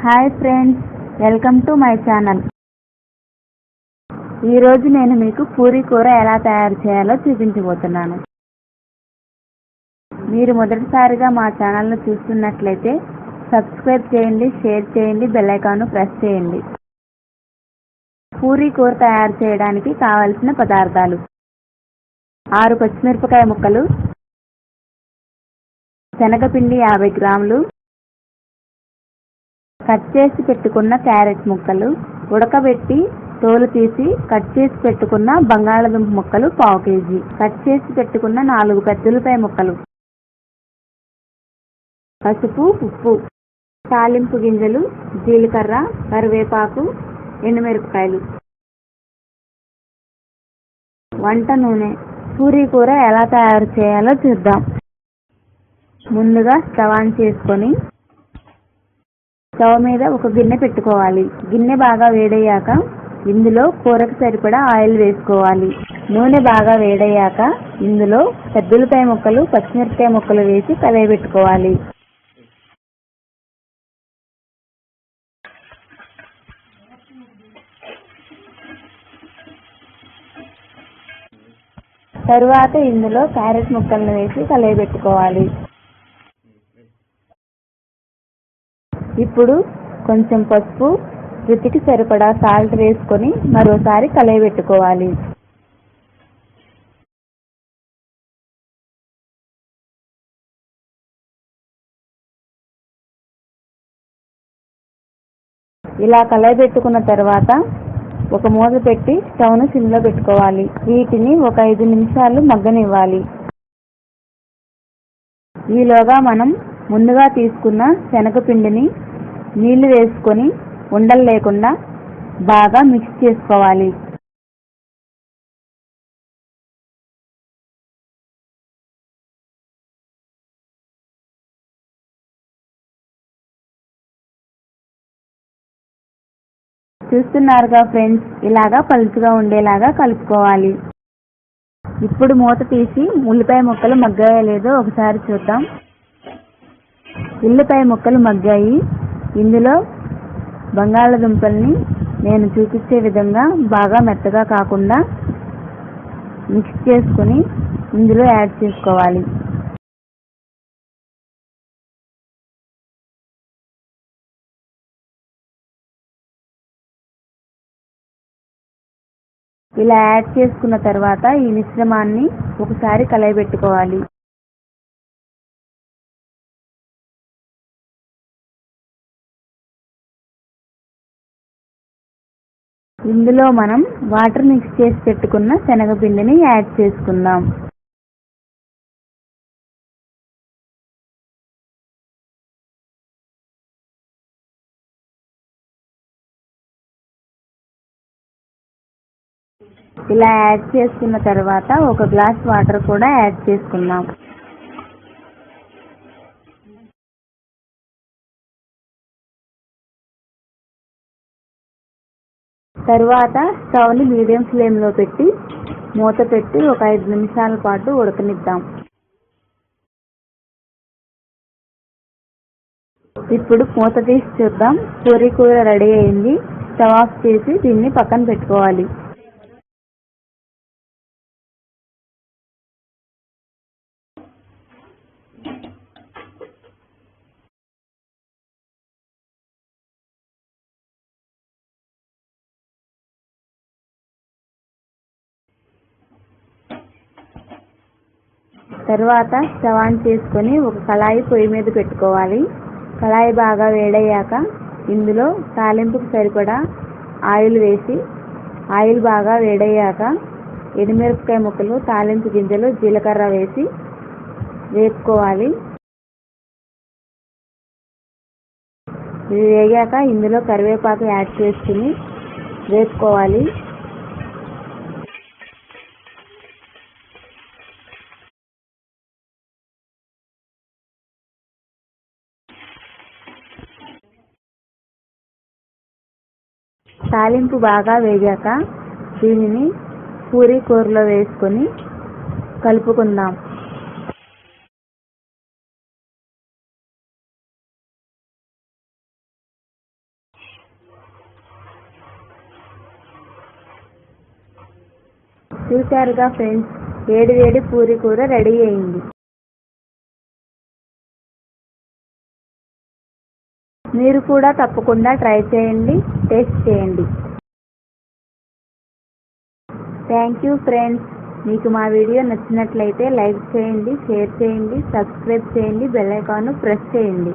Hi friends, welcome to my channel. ఈరోజు నేను మీకు పూరీ కూర ఎలా తయారు చేయాలో చూపించబోతున్నాను. మీరు మొదటిసారిగా మా ఛానల్ను చూస్తున్నట్లయితే సబ్స్క్రైబ్ చేయండి, షేర్ చేయండి, బెల్ ఐకాన్ను ప్రెస్ చేయండి. పూరీ కూర తయారు చేయడానికి కావలసిన పదార్థాలు: 6 పచ్చిమిరపకాయ ముక్కలు, శనగపిండి 50 గ్రాములు, కట్ చేసి పెట్టుకున్న క్యారెట్ ముక్కలు, ఉడకబెట్టి తోలు తీసి కట్ చేసి పెట్టుకున్న బంగాళదుంప ముక్కలు 1/2 kg, కట్ చేసి పెట్టుకున్న 4 పెద్దఉల్లిపాయ ముక్కలు, పసుపు, ఉప్పు, తాలింపు గింజలు, జీలకర్ర, కరివేపాకు, ఎండుమిరపకాయలు, వంట నూనె. పూరీ కూర ఎలా తయారు చేయాలో చూద్దాం. ముందుగా స్టవ్ ఆన్ చేసుకొని స్టవ్ మీద ఒక గిన్నె పెట్టుకోవాలి. గిన్నె బాగా వేడయ్యాక ఇందులో కూరకు సరిపడా ఆయిల్ వేసుకోవాలి. నూనె బాగా వేడయ్యాక ఇందులో పెద్దఉల్లిపాయ ముక్కలు, పచ్చిమిరపకాయ ముక్కలు వేసి కలయబెట్టుకోవాలి. తరువాత ఇందులో క్యారెట్ ముక్కలను వేసి కలయబెట్టుకోవాలి. ఇప్పుడు కొంచెం పసుపు, రుచికి సరిపడా సాల్ట్ వేసుకొని మరోసారి కలయబెట్టుకోవాలి. ఇలా కలయబెట్టుకున్న తర్వాత ఒక మూత పెట్టి స్టవ్ను సిమ్లో పెట్టుకోవాలి. వీటిని ఒక 5 నిమిషాలు మగ్గనివ్వాలి. ఈలోగా మనం ముందుగా తీసుకున్న శనగపిండిని నీళ్లు వేసుకొని ఉండలు లేకుండా బాగా మిక్స్ చేసుకోవాలి. చూస్తున్నారుగా ఫ్రెండ్స్, ఇలాగా పలుచగా ఉండేలాగా కలుపుకోవాలి. ఇప్పుడు మూత తీసి ఉల్లిపాయ ముక్కలు మగ్గాయో లేదో ఒకసారి చూద్దాం. ఉల్లిపాయ ముక్కలు మగ్గాయి. ఇందులో బంగాళదుంపల్ని నేను చూపించే విధంగా బాగా మెత్తగా కాకుండా మిక్స్ చేసుకొని ఇందులో యాడ్ చేసుకోవాలి. ఇలా యాడ్ చేసుకున్న తర్వాత ఈ మిశ్రమాన్ని ఒకసారి కలయబెట్టుకోవాలి. ఇందులో మనం వాటర్ మిక్స్ చేసి పెట్టుకున్న శనగపిండిని యాడ్ చేసుకుందాం. ఇలా యాడ్ చేసుకున్న తర్వాత ఒక గ్లాస్ వాటర్ కూడా యాడ్ చేసుకుందాం. తరువాత స్టవ్ని మీడియం ఫ్లేమ్లో పెట్టి మూత పెట్టి ఒక 5 నిమిషాల పాటు ఉడకనిద్దాం. ఇప్పుడు మూత తీసి చూద్దాం. పూరీ కూర రెడీ అయింది. స్టవ్ ఆఫ్ చేసి దీన్ని పక్కన పెట్టుకోవాలి. తర్వాత స్టవ్ ఆన్ చేసుకొని ఒక కళాయి పొయ్యి మీద పెట్టుకోవాలి. కళాయి బాగా వేడయ్యాక ఇందులో తాలింపుకు సరిపడా ఆయిల్ వేసి, ఆయిల్ బాగా వేడయ్యాక ఎండుమిరపకాయ ముక్కలు, తాలింపు గింజలు, జీలకర్ర వేసి వేపుకోవాలి. ఇవి వేగాక ఇందులో కరివేపాకు యాడ్ చేసుకుని వేపుకోవాలి. తాలింపు బాగా వేగాక దీనిని పూరీ కూరలో వేసుకొని కలుపుకుందాం. చూశారుగా ఫ్రెండ్స్, వేడి వేడి పూరి కూర రెడీ అయింది. మీరు కూడా తప్పకుండా ట్రై చేయండి, టేస్ట్ చేయండి. Thank you friends. మీకు మా వీడియో నచ్చినట్లయితే లైక్ చేయండి, షేర్ చేయండి, సబ్స్క్రైబ్ చేయండి, బెల్ ఐకాన్ను ప్రెస్ చేయండి.